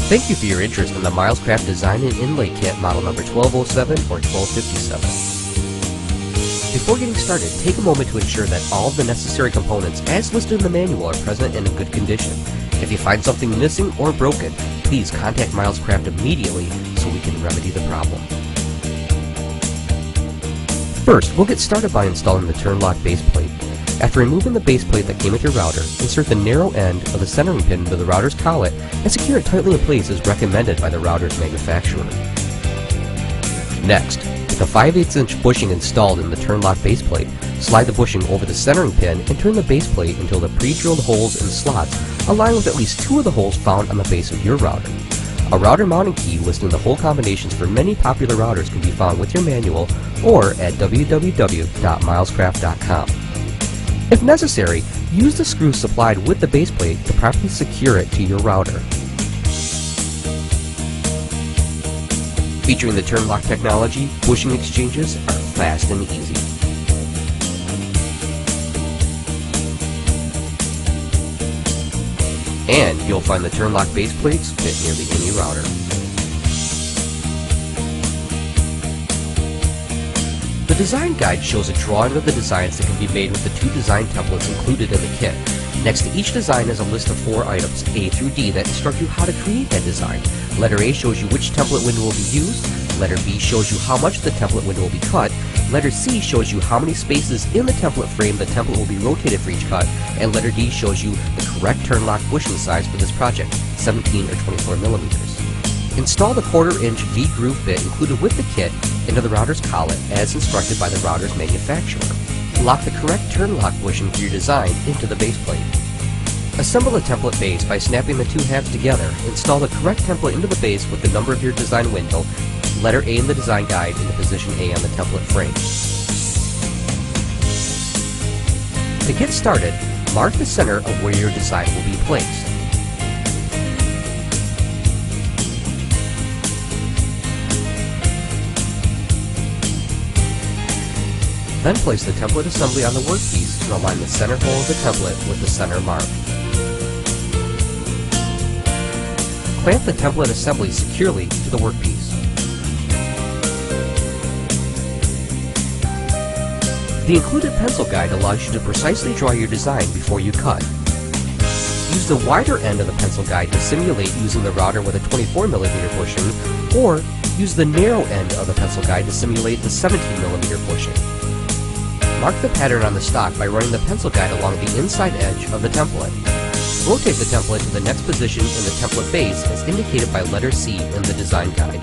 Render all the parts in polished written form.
Thank you for your interest in the Milescraft Design and Inlay Kit model number 1207 or 1257. Before getting started, take a moment to ensure that all of the necessary components as listed in the manual are present and in good condition. If you find something missing or broken, please contact Milescraft immediately so we can remedy the problem. First, we'll get started by installing the turn lock base plate. After removing the base plate that came with your router, insert the narrow end of the centering pin into the router's collet and secure it tightly in place as recommended by the router's manufacturer. Next, with the 5/8 inch bushing installed in the turn lock base plate, slide the bushing over the centering pin and turn the base plate until the pre-drilled holes and slots align with at least 2 of the holes found on the base of your router. A router mounting key listing the hole combinations for many popular routers can be found with your manual or at www.milescraft.com. If necessary, use the screws supplied with the base plate to properly secure it to your router. Featuring the turn lock technology, bushing exchanges are fast and easy. And you'll find the turn lock base plates fit nearly any router. The design guide shows a drawing of the designs that can be made with the 2 design templates included in the kit. Next to each design is a list of 4 items, A through D, that instruct you how to create that design. Letter A shows you which template window will be used, letter B shows you how much the template window will be cut, letter C shows you how many spaces in the template frame the template will be rotated for each cut, and letter D shows you the correct turn lock bushing size for this project, 17 or 24 millimeters. Install the 1/4 inch V-groove bit included with the kit into the router's collet as instructed by the router's manufacturer. Lock the correct turn lock bushing for your design into the base plate. Assemble the template base by snapping the 2 halves together. Install the correct template into the base with the number of your design window, letter A in the design guide, and the position A on the template frame. To get started, mark the center of where your design will be placed. Then place the template assembly on the workpiece and align the center hole of the template with the center mark. Clamp the template assembly securely to the workpiece. The included pencil guide allows you to precisely draw your design before you cut. Use the wider end of the pencil guide to simulate using the router with a 24mm bushing, or use the narrow end of the pencil guide to simulate the 17mm bushing. Mark the pattern on the stock by running the pencil guide along the inside edge of the template. Rotate the template to the next position in the template base as indicated by letter C in the design guide.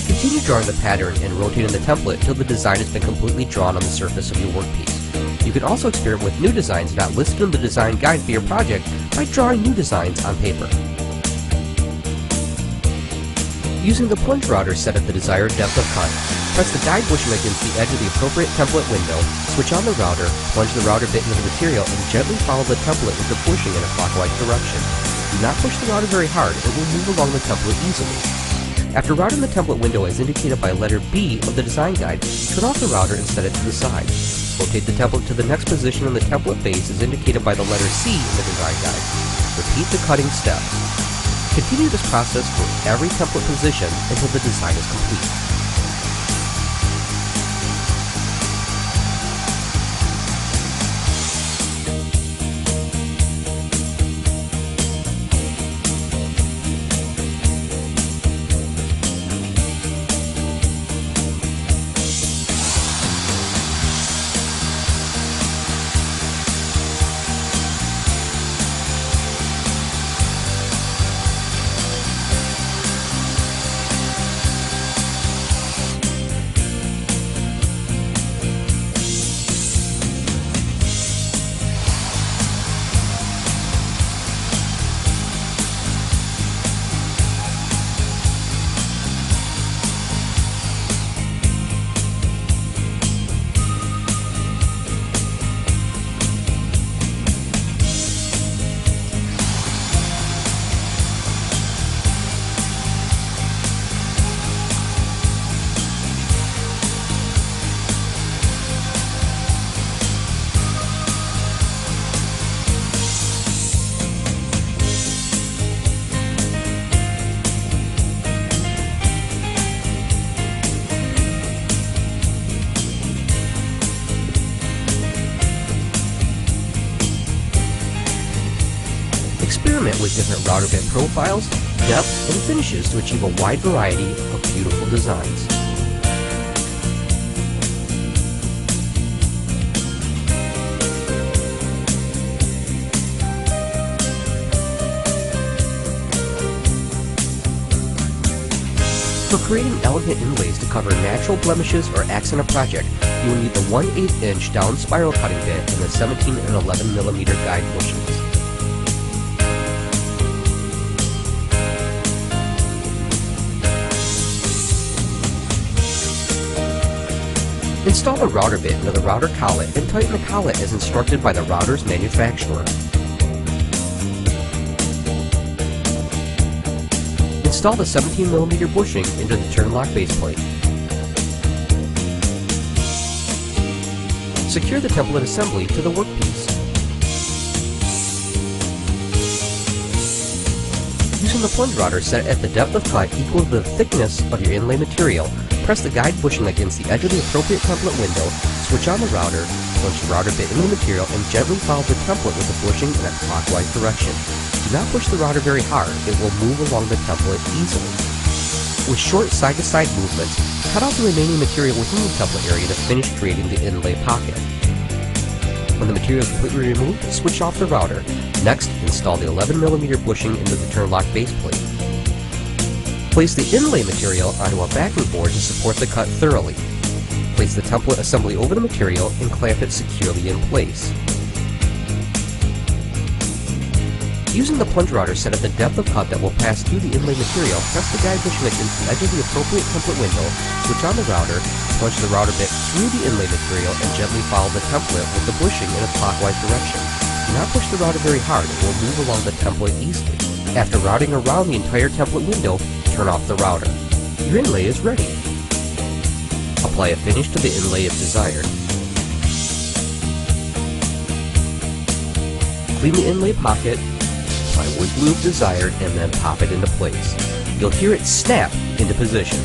Continue drawing the pattern and rotating the template until the design has been completely drawn on the surface of your workpiece. You can also experiment with new designs not listed in the design guide for your project by drawing new designs on paper. Using the plunge router set at the desired depth of cut, press the guide bushing against the edge of the appropriate template window, switch on the router, plunge the router bit into the material, and gently follow the template with the bushing in a clockwise direction. Do not push the router very hard, it will move along the template easily. After routing the template window as indicated by letter B of the design guide, turn off the router and set it to the side. Rotate the template to the next position in the template base as indicated by the letter C in the design guide. Repeat the cutting step. Continue this process for every template position until the design is complete. Experiment with different router bit profiles, depth, and finishes to achieve a wide variety of beautiful designs. For creating elegant inlays to cover natural blemishes or accent a project, you will need the 1/8 inch down spiral cutting bit and the 17 and 11 millimeter guide bushings. Install the router bit into the router collet and tighten the collet as instructed by the router's manufacturer. Install the 17mm bushing into the turn lock base plate. Secure the template assembly to the workpiece. Using the plunge router set at the depth of cut equal to the thickness of your inlay material, press the guide bushing against the edge of the appropriate template window, switch on the router, plunge the router bit into the material, and gently follow the template with the bushing in a clockwise direction. Do not push the router very hard, it will move along the template easily. With short side-to-side movements, cut out the remaining material within the template area to finish creating the inlay pocket. When the material is completely removed, switch off the router. Next, install the 11mm bushing into the turn lock base plate. Place the inlay material onto a backing board to support the cut thoroughly. Place the template assembly over the material and clamp it securely in place. Using the plunge router set at the depth of cut that will pass through the inlay material, press the guide bushing against the edge of the appropriate template window, switch on the router, plunge the router bit through the inlay material, and gently follow the template with the bushing in a clockwise direction. Do not push the router very hard, it will move along the template easily. After routing around the entire template window, turn off the router. Your inlay is ready. Apply a finish to the inlay if desired. Clean the inlay pocket, apply wood glue if desired, and then pop it into place. You'll hear it snap into position.